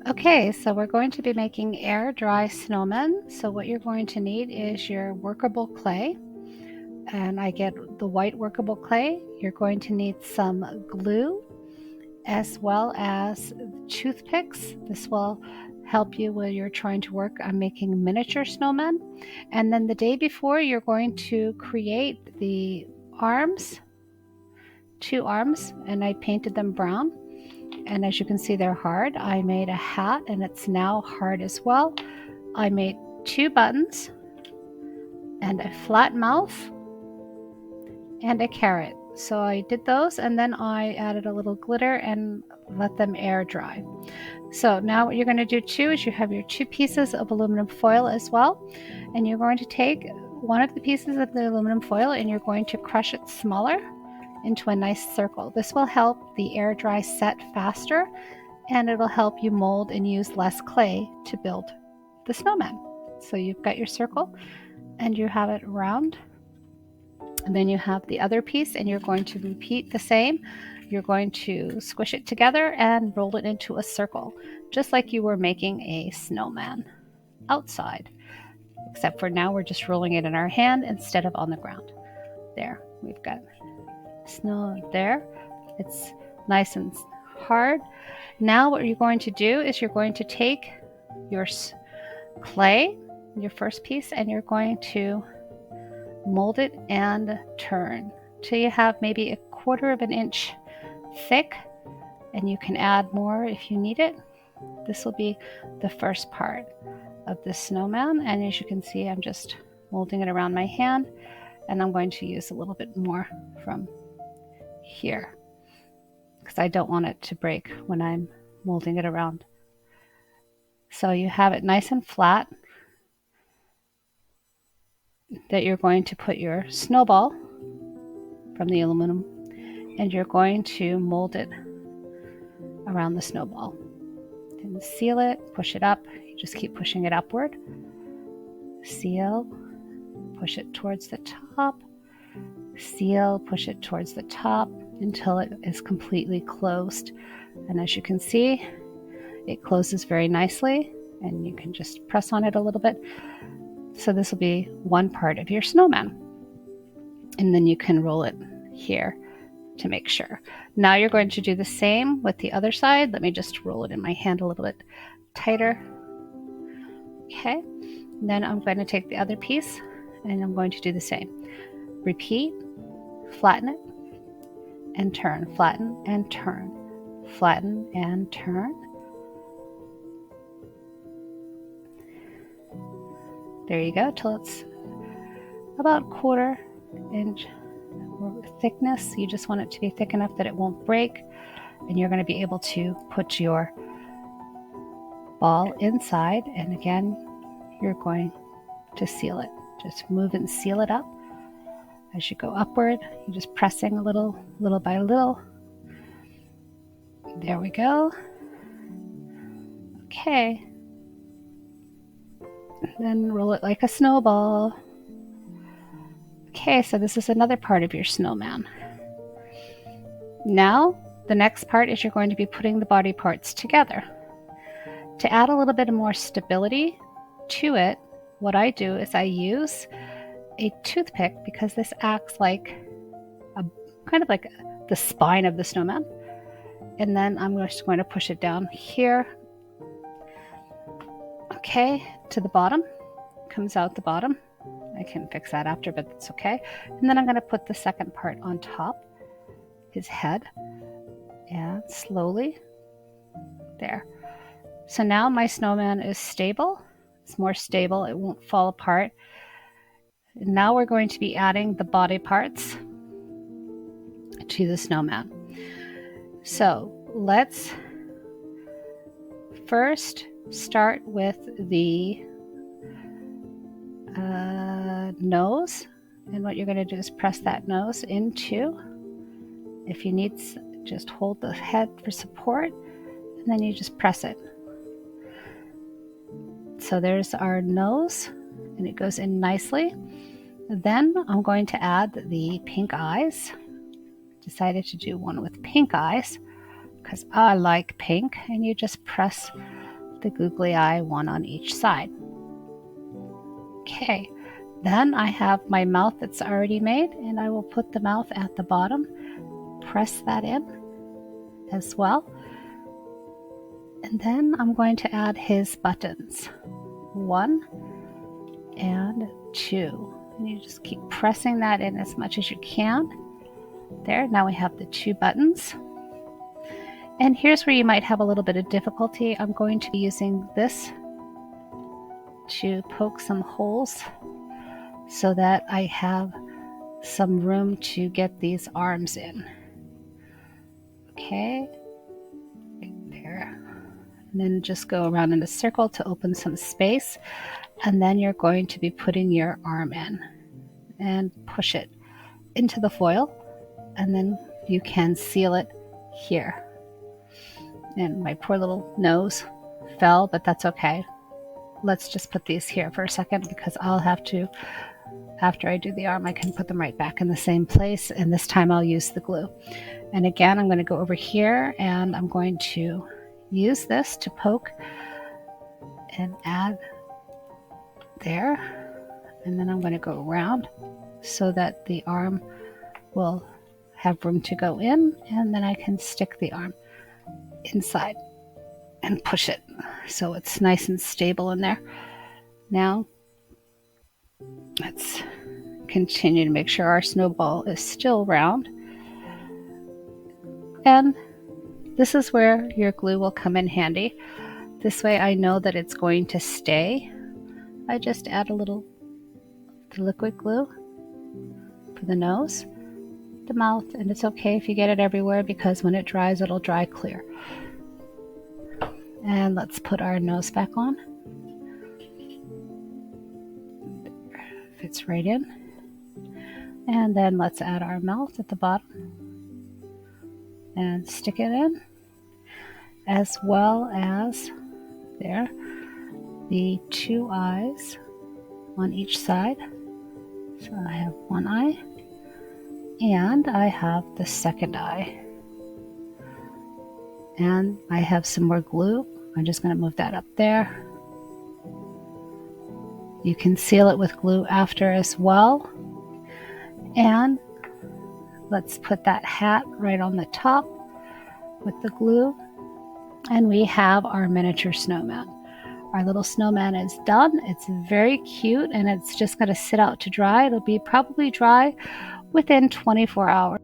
Okay, so we're going to be making air dry snowmen. So what you're going to need is your workable clay, and I get the white workable clay. You're going to need some glue as well as toothpicks. This will help you when you're trying to work on making miniature snowmen. And then the day before, you're going to create the arms, 2 arms, and I painted them brown. And as you can see, they're hard. I made a hat and it's now hard as well. I made 2 buttons and a flat mouth and a carrot. So I did those, and then I added a little glitter and let them air dry. So now what you're going to do too is you have your 2 pieces of aluminum foil as well, and you're going to take one of the pieces of the aluminum foil and you're going to crush it smaller into a nice circle. This will help the air dry set faster, and it'll help you mold and use less clay to build the snowman. So you've got your circle and you have it round, and then you have the other piece and you're going to repeat the same. You're going to squish it together and roll it into a circle, just like you were making a snowman outside, except for now we're just rolling it in our hand instead of on the ground. There, we've got snow there. It's nice and hard. Now what you're going to do is you're going to take your clay, your first piece, and you're going to mold it and turn till you have maybe a 1/4 of an inch thick, and you can add more if you need it. This will be the first part of the snowman, and as you can see, I'm just molding it around my hand, and I'm going to use a little bit more from here because I don't want it to break when I'm molding it around. So you have it nice and flat, that you're going to put your snowball from the aluminum, and you're going to mold it around the snowball. Then seal it, push it up. You just keep pushing it upward. Seal, push it towards the top. Seal, push it towards the top until it is completely closed. And as you can see, it closes very nicely, and you can just press on it a little bit. So this will be one part of your snowman. And then you can roll it here to make sure. Now you're going to do the same with the other side. Let me just roll it in my hand a little bit tighter. Okay. And then I'm going to take the other piece and I'm going to do the same. Repeat, flatten it, and turn, flatten and turn, flatten and turn. There you go, till it's about 1/4 inch thickness. You just want it to be thick enough that it won't break, and you're going to be able to put your ball inside, and again you're going to seal it. Just move and seal it up. As you go upward, you're just pressing a little by little. There we go. Okay. Then roll it like a snowball. Okay, so this is another part of your snowman. Now, the next part is you're going to be putting the body parts together. To add a little bit more stability to it, what I do is I use a toothpick, because this acts like a kind of like the spine of the snowman. And then I'm just going to push it down here. Okay, to the bottom. Comes out the bottom. I can fix that after, but it's okay. And then I'm going to put the second part on top, his head, and slowly there. So now my snowman is stable. It's more stable. It won't fall apart. And now we're going to be adding the body parts to the snowman. So let's first start with the nose, and what you're going to do is press that nose into. If you need, just hold the head for support, and then you just press it. So there's our nose, and it goes in nicely. Then I'm going to add the pink eyes. Decided to do one with pink eyes because I like pink, and you just press the googly eye one on each side. Okay, then I have my mouth that's already made, and I will put the mouth at the bottom, press that in as well. And then I'm going to add his buttons, 1 and 2. And you just keep pressing that in as much as you can. There, now we have the 2 buttons. And here's where you might have a little bit of difficulty. I'm going to be using this to poke some holes so that I have some room to get these arms in. Okay, right there. And then just go around in a circle to open some space. And then you're going to be putting your arm in and push it into the foil. And then you can seal it here. And my poor little nose fell, but that's okay. Let's just put these here for a second because I'll have to, after I do the arm, I can put them right back in the same place, and this time I'll use the glue. And again, I'm going to go over here and I'm going to use this to poke and add there. And then I'm going to go around so that the arm will have room to go in, and then I can stick the arm inside and push it so it's nice and stable in there. Now let's continue to make sure our snowball is still round, and this is where your glue will come in handy. This way I know that it's going to stay. I just add a little liquid glue for the nose, the mouth, and it's okay if you get it everywhere because when it dries it'll dry clear. And let's put our nose back on. Fits right in. And then let's add our mouth at the bottom and stick it in, as well as there, the 2 eyes on each side. So I have 1 eye and I have the 2nd eye. And I have some more glue. I'm just going to move that up there. You can seal it with glue after as well. And let's put that hat right on the top with the glue. And we have our miniature snowman. Our little snowman is done. It's very cute, and it's just going to sit out to dry. It'll be probably dry within 24 hours.